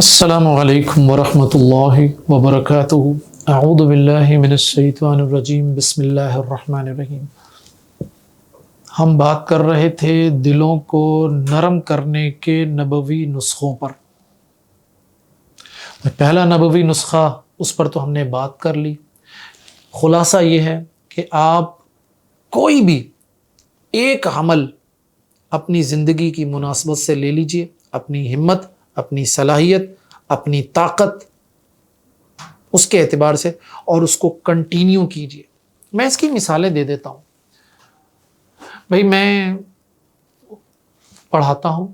السلام علیکم ورحمۃ اللہ وبرکاتہ۔ اعوذ باللہ من الشیطان الرجیم، بسم اللہ الرحمن الرحیم۔ ہم بات کر رہے تھے دلوں کو نرم کرنے کے نبوی نسخوں پر۔ پہلا نبوی نسخہ، اس پر تو ہم نے بات کر لی۔ خلاصہ یہ ہے کہ آپ کوئی بھی ایک عمل اپنی زندگی کی مناسبت سے لے لیجئے، اپنی ہمت، اپنی صلاحیت، اپنی طاقت، اس کے اعتبار سے، اور اس کو کنٹینیو کیجئے۔ میں اس کی مثالیں دے دیتا ہوں۔ بھئی میں پڑھاتا ہوں،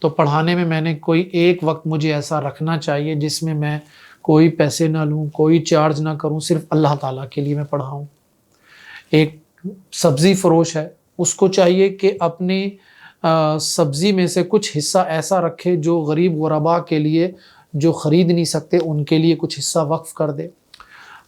تو پڑھانے میں نے کوئی ایک وقت مجھے ایسا رکھنا چاہیے جس میں کوئی پیسے نہ لوں، کوئی چارج نہ کروں، صرف اللہ تعالیٰ کے لیے میں پڑھاؤں۔ ایک سبزی فروش ہے، اس کو چاہیے کہ اپنی سبزی میں سے کچھ حصہ ایسا رکھے جو غریب غرباء کے لیے، جو خرید نہیں سکتے، ان کے لیے کچھ حصہ وقف کر دے۔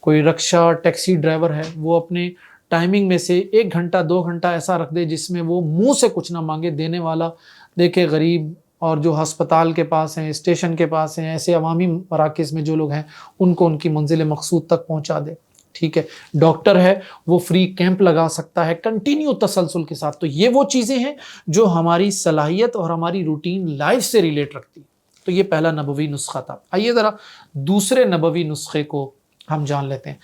کوئی رکشہ ٹیکسی ڈرائیور ہے، وہ اپنے ٹائمنگ میں سے 1 گھنٹہ 2 گھنٹہ ایسا رکھ دے جس میں وہ منہ سے کچھ نہ مانگے، دینے والا دیکھے غریب، اور جو ہسپتال کے پاس ہیں، اسٹیشن کے پاس ہیں، ایسے عوامی مراکز میں جو لوگ ہیں، ان کو ان کی منزل مقصود تک پہنچا دے۔ ٹھیک ہے، ڈاکٹر ہے، وہ فری کیمپ لگا سکتا ہے کنٹینیو تسلسل کے ساتھ۔ تو یہ وہ چیزیں ہیں جو ہماری صلاحیت اور ہماری روٹین لائف سے ریلیٹ رکھتی ہیں۔ تو یہ پہلا نبوی نسخہ تھا۔ آئیے ذرا دوسرے نبوی نسخے کو ہم جان لیتے ہیں۔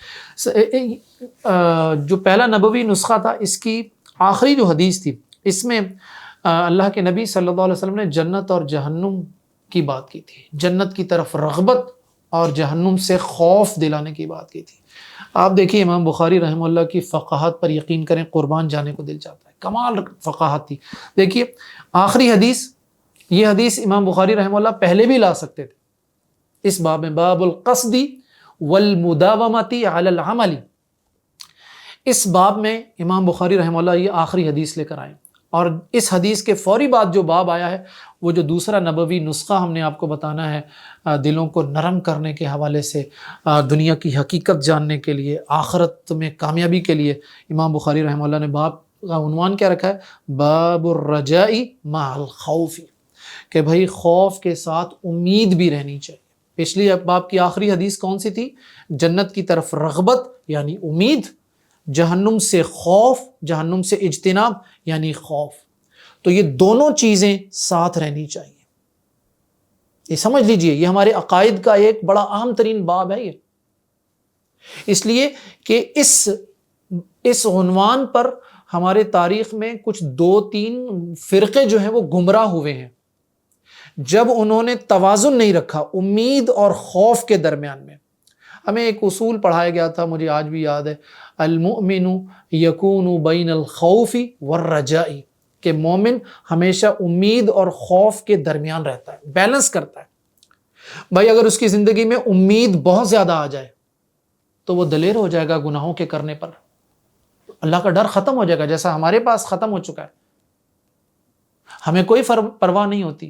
جو پہلا نبوی نسخہ تھا، اس کی آخری جو حدیث تھی، اس میں اللہ کے نبی صلی اللہ علیہ وسلم نے جنت اور جہنم کی بات کی تھی، جنت کی طرف رغبت اور جہنم سے خوف دلانے کی بات کی تھی۔ آپ دیکھیے امام بخاری رحمہ اللہ کی فقاہت پر یقین کریں، قربان جانے کو دل چاہتا ہے، کمال فقاہت تھی۔ دیکھیے آخری حدیث، یہ حدیث امام بخاری رحمہ اللہ پہلے بھی لا سکتے تھے اس باب میں، باب القصد والمداومۃ علی العمل۔ اس باب میں امام بخاری رحمہ اللہ یہ آخری حدیث لے کر آئے، اور اس حدیث کے فوری بعد جو باب آیا ہے، وہ جو دوسرا نبوی نسخہ ہم نے آپ کو بتانا ہے دلوں کو نرم کرنے کے حوالے سے، دنیا کی حقیقت جاننے کے لیے، آخرت میں کامیابی کے لیے، امام بخاری رحمہ اللہ نے باب کا عنوان کیا رکھا ہے؟ باب الرجاء مع الخوف، کہ بھائی خوف کے ساتھ امید بھی رہنی چاہیے۔ پچھلی باب کی آخری حدیث کون سی تھی؟ جنت کی طرف رغبت یعنی امید، جہنم سے خوف، جہنم سے اجتناب یعنی خوف۔ تو یہ دونوں چیزیں ساتھ رہنی چاہیے۔ یہ سمجھ لیجئے، یہ ہمارے عقائد کا ایک بڑا اہم ترین باب ہے یہ، اس لیے کہ اس عنوان پر ہمارے تاریخ میں کچھ 2-3 فرقے جو ہیں وہ گمراہ ہوئے ہیں، جب انہوں نے توازن نہیں رکھا امید اور خوف کے درمیان میں۔ ہمیں ایک اصول پڑھایا گیا تھا، مجھے آج بھی یاد ہے، المؤمن یکون بین الخوف والرجاء، کہ مومن ہمیشہ امید اور خوف کے درمیان رہتا ہے، بیلنس کرتا ہے۔ بھائی اگر اس کی زندگی میں امید بہت زیادہ آ جائے تو وہ دلیر ہو جائے گا گناہوں کے کرنے پر، اللہ کا ڈر ختم ہو جائے گا، جیسا ہمارے پاس ختم ہو چکا ہے۔ ہمیں کوئی پرواہ نہیں ہوتی،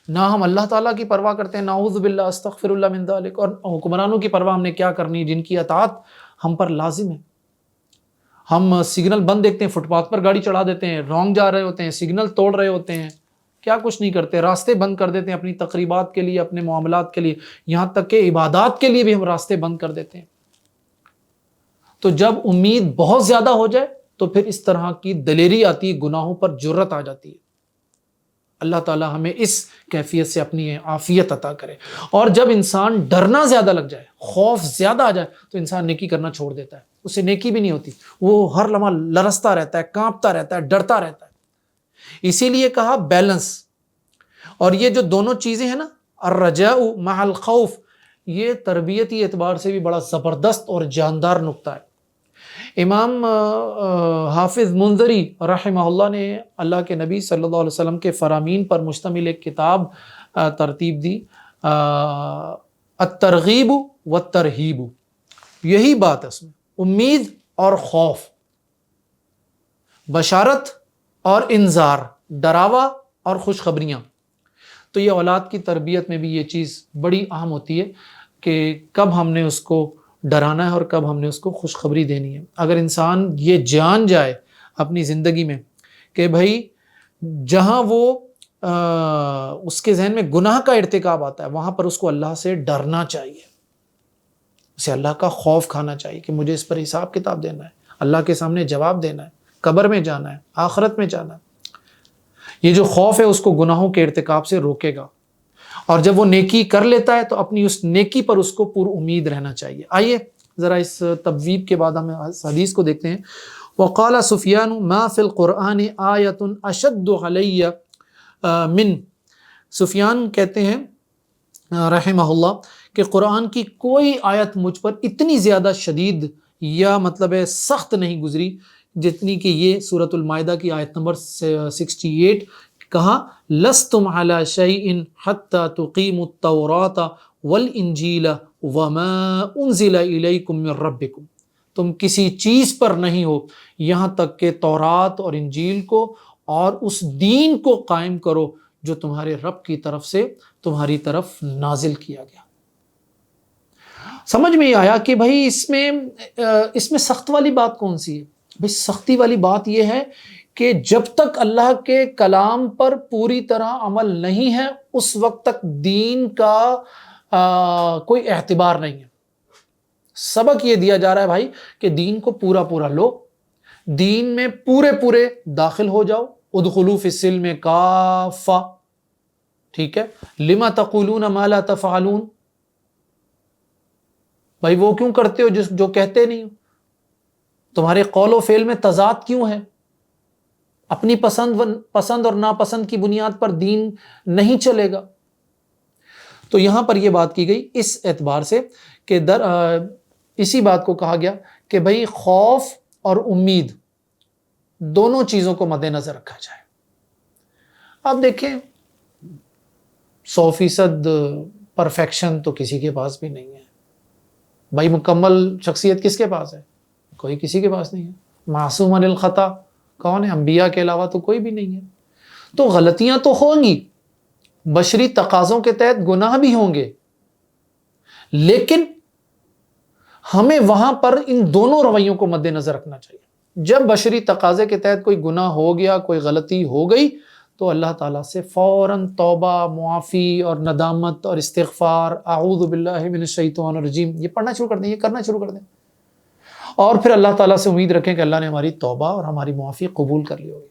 نہ ہم اللہ تعالیٰ کی پرواہ کرتے ہیں، نعوذ باللہ استغفر اللہ من ذالک، اور حکمرانوں کی پرواہ ہم نے کیا کرنی، جن کی اطاعت ہم پر لازم ہے۔ ہم سگنل بند دیکھتے ہیں، فٹ پاتھ پر گاڑی چڑھا دیتے ہیں، رانگ جا رہے ہوتے ہیں، سگنل توڑ رہے ہوتے ہیں، کیا کچھ نہیں کرتے، راستے بند کر دیتے ہیں اپنی تقریبات کے لیے، اپنے معاملات کے لیے، یہاں تک کہ عبادات کے لیے بھی ہم راستے بند کر دیتے ہیں۔ تو جب امید بہت زیادہ ہو جائے تو پھر اس طرح کی دلیری آتی ہے، گناہوں پر جرأت آ جاتی ہے۔ اللہ تعالیٰ ہمیں اس کیفیت سے اپنی عافیت عطا کرے۔ اور جب انسان ڈرنا زیادہ لگ جائے، خوف زیادہ آ جائے، تو انسان نیکی کرنا چھوڑ دیتا ہے، اسے نیکی بھی نہیں ہوتی، وہ ہر لمحہ لرزتا رہتا ہے، کانپتا رہتا ہے، ڈرتا رہتا ہے۔ اسی لیے کہا بیلنس۔ اور یہ جو دونوں چیزیں ہیں نا، الرجاء مع الخوف، یہ تربیتی اعتبار سے بھی بڑا زبردست اور جاندار نقطہ ہے۔ امام حافظ منذری رحمہ اللہ نے اللہ کے نبی صلی اللہ علیہ وسلم کے فرامین پر مشتمل ایک کتاب ترتیب دی، الترغیب والترہیب۔ یہی بات ہے اس میں، امید اور خوف، بشارت اور انذار، ڈراوا اور خوشخبریاں۔ تو یہ اولاد کی تربیت میں بھی یہ چیز بڑی اہم ہوتی ہے کہ کب ہم نے اس کو ڈرانا ہے اور کب ہم نے اس کو خوشخبری دینی ہے۔ اگر انسان یہ جان جائے اپنی زندگی میں کہ بھائی جہاں وہ اس کے ذہن میں گناہ کا ارتکاب آتا ہے، وہاں پر اس کو اللہ سے ڈرنا چاہیے، اسے اللہ کا خوف کھانا چاہیے کہ مجھے اس پر حساب کتاب دینا ہے، اللہ کے سامنے جواب دینا ہے، قبر میں جانا ہے، آخرت میں جانا ہے۔ یہ جو خوف ہے اس کو گناہوں کے ارتکاب سے روکے گا، اور جب وہ نیکی کر لیتا ہے تو اپنی اس نیکی پر اس کو پر امید رہنا چاہیے۔ آئیے ذرا اس تبویب کے بعد ہم حدیث کو دیکھتے ہیں۔ وقال سفیان ما فی القرآن آیۃ اشد علی من، سفیان کہتے ہیں رحمہ اللہ کہ قرآن کی کوئی آیت مجھ پر اتنی زیادہ شدید یا مطلب ہے سخت نہیں گزری جتنی کہ یہ سورۃ المائدہ کی آیت نمبر 68، کہا لستم علی شیء حتی تقیموا التوراۃ والانجیل وما انزل الیکم من ربکم، تم کسی چیز پر نہیں ہو یہاں تک کہ تورات اور انجیل کو اور اس دین کو قائم کرو جو تمہارے رب کی طرف سے تمہاری طرف نازل کیا گیا۔ سمجھ میں یہ آیا کہ بھائی اس میں سخت والی بات کون سی ہے؟ بھائی سختی والی بات یہ ہے کہ جب تک اللہ کے کلام پر پوری طرح عمل نہیں ہے اس وقت تک دین کا کوئی اعتبار نہیں ہے۔ سبق یہ دیا جا رہا ہے بھائی کہ دین کو پورا پورا لو، دین میں پورے داخل ہو جاؤ، ادخلوا فی السلم کافہ، ٹھیک ہے، لما تقولون ما لا تفعلون، بھائی وہ کیوں کرتے ہو جو کہتے نہیں ہو، تمہارے قول و فعل میں تضاد کیوں ہے، اپنی پسند اور ناپسند کی بنیاد پر دین نہیں چلے گا۔ تو یہاں پر یہ بات کی گئی اس اعتبار سے کہ اسی بات کو کہا گیا کہ بھئی خوف اور امید دونوں چیزوں کو مد نظر رکھا جائے۔ آپ دیکھیں 100% پرفیکشن تو کسی کے پاس بھی نہیں ہے بھائی، مکمل شخصیت کس کے پاس ہے؟ کوئی کسی کے پاس نہیں ہے۔ معصوم عن الخطا کون ہے؟ انبیاء کے علاوہ تو کوئی بھی نہیں ہے۔ تو غلطیاں تو ہوں گی، بشری تقاضوں کے تحت گناہ بھی ہوں گے، لیکن ہمیں وہاں پر ان دونوں رویوں کو مد نظر رکھنا چاہیے۔ جب بشری تقاضے کے تحت کوئی گناہ ہو گیا، کوئی غلطی ہو گئی، تو اللہ تعالیٰ سے فوراً توبہ، معافی اور ندامت اور استغفار، اعوذ باللہ من الشیطان الرجیم، یہ پڑھنا شروع کر دیں، یہ کرنا شروع کر دیں، اور پھر اللہ تعالیٰ سے امید رکھیں کہ اللہ نے ہماری توبہ اور ہماری معافی قبول کر لی ہوگی۔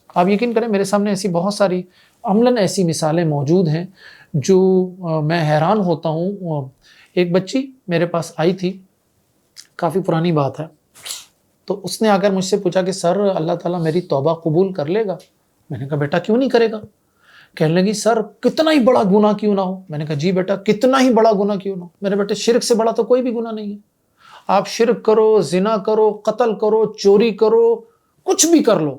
آپ یقین کریں میرے سامنے ایسی بہت ساری عملاً ایسی مثالیں موجود ہیں جو میں حیران ہوتا ہوں۔ ایک بچی میرے پاس آئی تھی، کافی پرانی بات ہے، تو اس نے آ کر مجھ سے پوچھا کہ سر اللہ تعالیٰ میری توبہ قبول کر لے گا؟ میں نے کہا بیٹا کیوں نہیں کرے گا؟ کہنے لگی سر کتنا ہی بڑا گناہ کیوں نہ ہو۔ میں نے کہا جی بیٹا کتنا ہی بڑا گناہ کیوں نہ ہو؟ میرے بیٹے شرک سے بڑا تو کوئی بھی گناہ نہیں ہے۔ آپ شرک کرو، زنا کرو، قتل کرو، چوری کرو، کچھ بھی کر لو،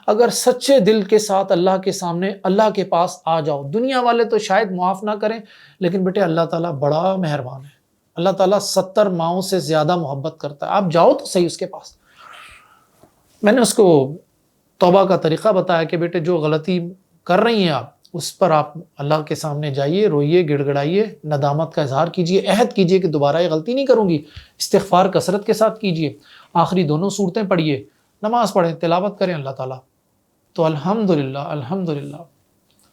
اگر سچے دل کے ساتھ اللہ کے سامنے اللہ کے پاس آ جاؤ، دنیا والے تو شاید معاف نہ کریں لیکن بیٹے اللہ تعالیٰ بڑا مہربان ہے، اللہ تعالیٰ 70 ماؤں سے زیادہ محبت کرتا ہے، آپ جاؤ تو صحیح اس کے پاس۔ میں نے اس کو توبہ کا طریقہ بتایا کہ بیٹے جو غلطی کر رہی ہیں آپ اس پر آپ اللہ کے سامنے جائیے، روئیے، گڑ گڑائیے، ندامت کا اظہار کیجیے، عہد کیجیے کہ دوبارہ یہ غلطی نہیں کروں گی، استغفار کثرت کے ساتھ کیجیے، آخری دونوں صورتیں پڑھیے، نماز پڑھیں، تلاوت کریں اللہ تعالیٰ۔ تو الحمدللہ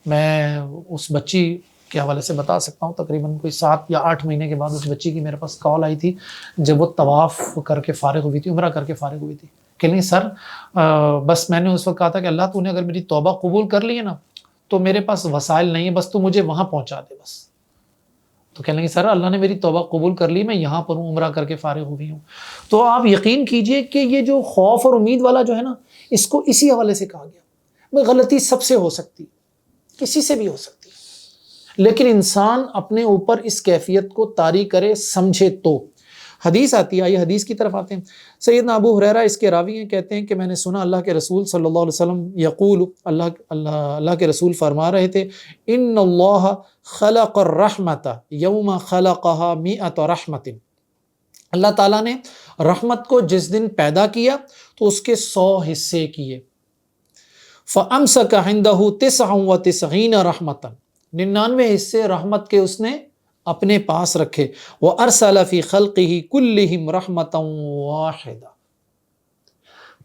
میں اس بچی کے حوالے سے بتا سکتا ہوں تقریباً کوئی 7 یا 8 مہینے کے بعد اس بچی کی میرے پاس کال آئی تھی جب وہ طواف کر کے فارغ ہوئی تھی، عمرہ کر کے فارغ ہوئی تھی، کہ نہیں سر بس میں نے اس وقت کہا تھا کہ اللہ تو نے اگر میری توبہ قبول کر لی ہے نا تو میرے پاس وسائل نہیں ہے، بس تو مجھے وہاں پہنچا دے بس۔ تو کہنے لگے سر اللہ نے میری توبہ قبول کر لی، میں یہاں پر ہوں، عمرہ کر کے فارغ ہوئی ہوں۔ تو آپ یقین کیجئے کہ یہ جو خوف اور امید والا جو ہے نا، اس کو اسی حوالے سے کہا گیا۔ غلطی سب سے ہو سکتی، کسی سے بھی ہو سکتی، لیکن انسان اپنے اوپر اس کیفیت کو طاری کرے، سمجھے تو۔ حدیث آتی ہے، آئیے حدیث کی طرف آتے ہیں۔ سیدنا ابو ہریرہ اس کے راوی ہیں، کہتے ہیں کہ میں نے سنا اللہ کے رسول صلی اللہ علیہ وسلم یقول، اللہ کے رسول فرما رہے تھے، ان اللہ خلق الرحمت یوم خلقها 100 رحمت، اللہ تعالیٰ نے رحمت کو جس دن پیدا کیا تو اس کے 100 حصے کیے، فامسک عنده 99 رحمتا، 99 حصے رحمت کے اس نے اپنے پاس رکھے، وَأَرْسَلَ فِي خَلْقِهِ كُلِّهِمْ رَحْمَةً وَاحِدَةً،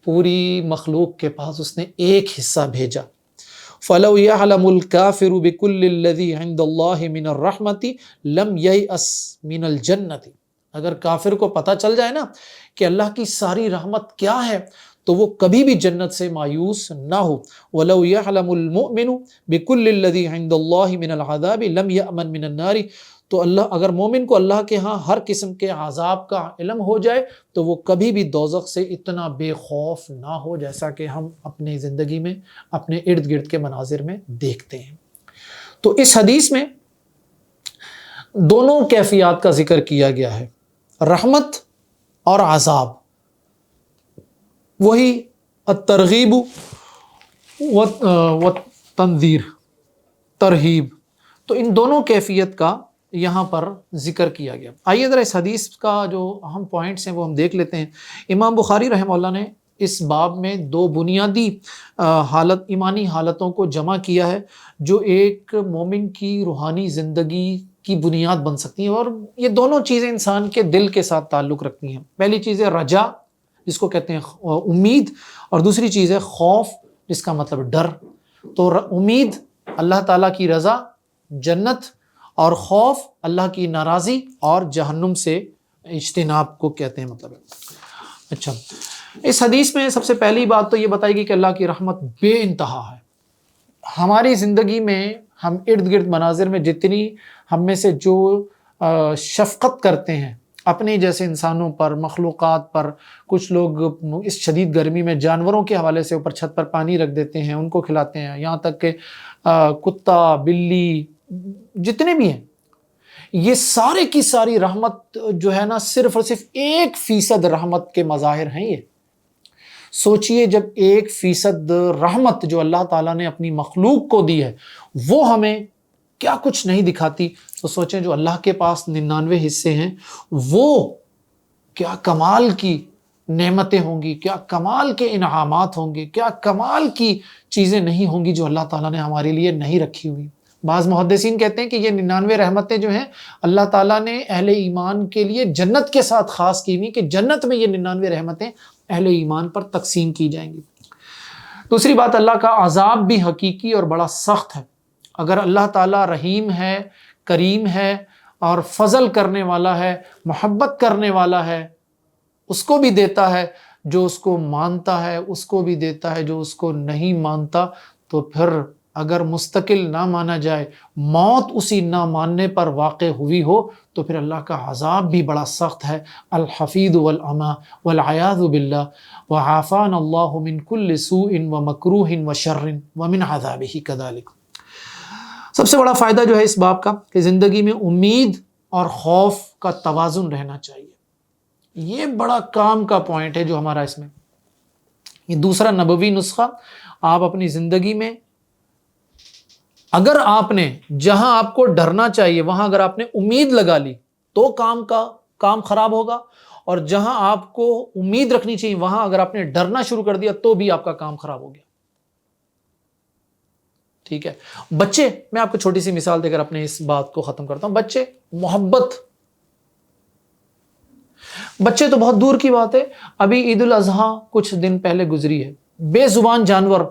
پوری مخلوق کے پاس اس نے ایک حصہ بھیجا، فَلَوْ يَعْلَمُ الْكَافِرُ بِكُلِّ الَّذِي عِنْدَ اللَّهِ مِنَ الرَّحْمَةِ لَمْ يَيْأَسْ مِنَ الْجَنَّةِ۔ اگر کافر کو پتہ چل جائے نا کہ اللہ کی ساری رحمت کیا ہے تو وہ کبھی بھی جنت سے مایوس نہ ہو۔ وَلَوْ يَعْلَمُ الْمُؤْمِنُ بِكُلِّ الَّذِي عِنْدَ اللَّهِ مِنَ الْعَذَابِ لَمْ يَأْمَنْ مِنَ النَّارِ، تو اللہ اگر مومن کو اللہ کے ہاں ہر قسم کے عذاب کا علم ہو جائے تو وہ کبھی بھی دوزخ سے اتنا بے خوف نہ ہو جیسا کہ ہم اپنی زندگی میں اپنے ارد گرد کے مناظر میں دیکھتے ہیں۔ تو اس حدیث میں دونوں کیفیات کا ذکر کیا گیا ہے، رحمت اور عذاب، وہی الترغیب و تنذیر، ترہیب، تو ان دونوں کیفیت کا یہاں پر ذکر کیا گیا۔ آئیے ذرا اس حدیث کا جو اہم پوائنٹس ہیں وہ ہم دیکھ لیتے ہیں۔ امام بخاری رحمہ اللہ نے اس باب میں دو بنیادی ایمانی حالتوں کو جمع کیا ہے جو ایک مومن کی روحانی زندگی کی بنیاد بن سکتی ہیں، اور یہ دونوں چیزیں انسان کے دل کے ساتھ تعلق رکھتی ہیں۔ پہلی چیز ہے رجا، جس کو کہتے ہیں امید، اور دوسری چیز ہے خوف، جس کا مطلب ڈر۔ تو امید اللہ تعالیٰ کی رضا، جنت، اور خوف اللہ کی ناراضی اور جہنم سے اجتناب کو کہتے ہیں مطلب ہے۔ اچھا، اس حدیث میں سب سے پہلی بات تو یہ بتائی گئی کہ اللہ کی رحمت بے انتہا ہے۔ ہماری زندگی میں ہم ارد گرد مناظر میں جتنی ہم میں سے جو شفقت کرتے ہیں اپنے جیسے انسانوں پر، مخلوقات پر، کچھ لوگ اس شدید گرمی میں جانوروں کے حوالے سے اوپر چھت پر پانی رکھ دیتے ہیں، ان کو کھلاتے ہیں، یہاں تک کہ کتا، بلی، جتنے بھی ہیں، یہ سارے کی ساری رحمت جو ہے نا صرف اور صرف 1% رحمت کے مظاہر ہیں۔ یہ سوچئے جب 1% رحمت جو اللہ تعالیٰ نے اپنی مخلوق کو دی ہے وہ ہمیں کیا کچھ نہیں دکھاتی، تو سوچیں جو اللہ کے پاس 99 حصے ہیں وہ کیا کمال کی نعمتیں ہوں گی، کیا کمال کے انعامات ہوں گے، کیا کمال کی چیزیں نہیں ہوں گی جو اللہ تعالیٰ نے ہمارے لیے نہیں رکھی ہوئی۔ بعض محدثین کہتے ہیں کہ یہ 99 رحمتیں جو ہیں اللہ تعالیٰ نے اہل ایمان کے لیے جنت کے ساتھ خاص کی ہوئی، کہ جنت میں یہ 99 رحمتیں اہل ایمان پر تقسیم کی جائیں گی۔ دوسری بات، اللہ کا عذاب بھی حقیقی اور بڑا سخت ہے۔ اگر اللہ تعالیٰ رحیم ہے، کریم ہے اور فضل کرنے والا ہے، محبت کرنے والا ہے، اس کو بھی دیتا ہے جو اس کو مانتا ہے، اس کو بھی دیتا ہے جو اس کو نہیں مانتا، تو پھر اگر مستقل نہ مانا جائے، موت اسی نہ ماننے پر واقع ہوئی ہو، تو پھر اللہ کا عذاب بھی بڑا سخت ہے۔ الحفیظ والعمی والعیاذ باللہ وعافانا اللہ من کل سوء ومکروہ وشر ومن عذابہ کذالک۔ سب سے بڑا فائدہ جو ہے اس باب کا کہ زندگی میں امید اور خوف کا توازن رہنا چاہیے۔ یہ بڑا کام کا پوائنٹ ہے جو ہمارا اس میں، یہ دوسرا نبوی نسخہ آپ اپنی زندگی میں، اگر آپ نے جہاں آپ کو ڈرنا چاہیے وہاں اگر آپ نے امید لگا لی تو کام خراب ہوگا، اور جہاں آپ کو امید رکھنی چاہیے وہاں اگر آپ نے ڈرنا شروع کر دیا تو بھی آپ کا کام خراب ہو گیا۔ ٹھیک ہے، بچے، میں آپ کو چھوٹی سی مثال دے کر اپنے اس بات کو ختم کرتا ہوں۔ بچے، محبت، بچے تو بہت دور کی بات ہے، ابھی عید الاضحیٰ کچھ دن پہلے گزری ہے، بے زبان جانور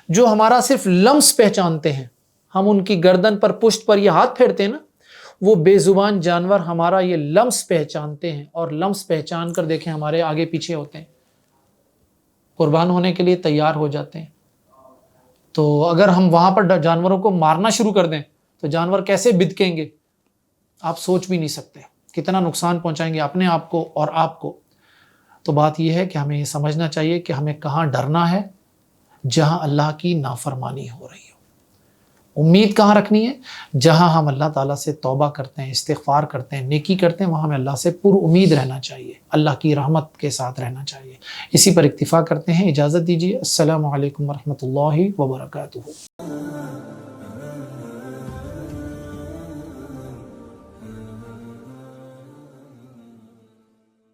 جو ہمارا صرف لمس پہچانتے ہیں، ہم ان کی گردن پر، پشت پر یہ ہاتھ پھیرتے ہیں نا، وہ بے زبان جانور ہمارا یہ لمس پہچانتے ہیں، اور لمس پہچان کر دیکھیں ہمارے آگے پیچھے ہوتے ہیں، قربان ہونے کے لیے تیار ہو جاتے ہیں۔ تو اگر ہم وہاں پر جانوروں کو مارنا شروع کر دیں تو جانور کیسے بدکیں گے، آپ سوچ بھی نہیں سکتے، کتنا نقصان پہنچائیں گے اپنے آپ کو اور آپ کو۔ تو بات یہ ہے کہ ہمیں یہ سمجھنا چاہیے کہ ہمیں کہاں ڈرنا ہے، جہاں اللہ کی نافرمانی ہو رہی ہو۔ امید کہاں رکھنی ہے؟ جہاں ہم اللہ تعالیٰ سے توبہ کرتے ہیں، استغفار کرتے ہیں، نیکی کرتے ہیں، وہاں ہمیں اللہ سے پر امید رہنا چاہیے، اللہ کی رحمت کے ساتھ رہنا چاہیے۔ اسی پر اکتفا کرتے ہیں، اجازت دیجیے، السلام علیکم ورحمۃ اللہ وبرکاتہ۔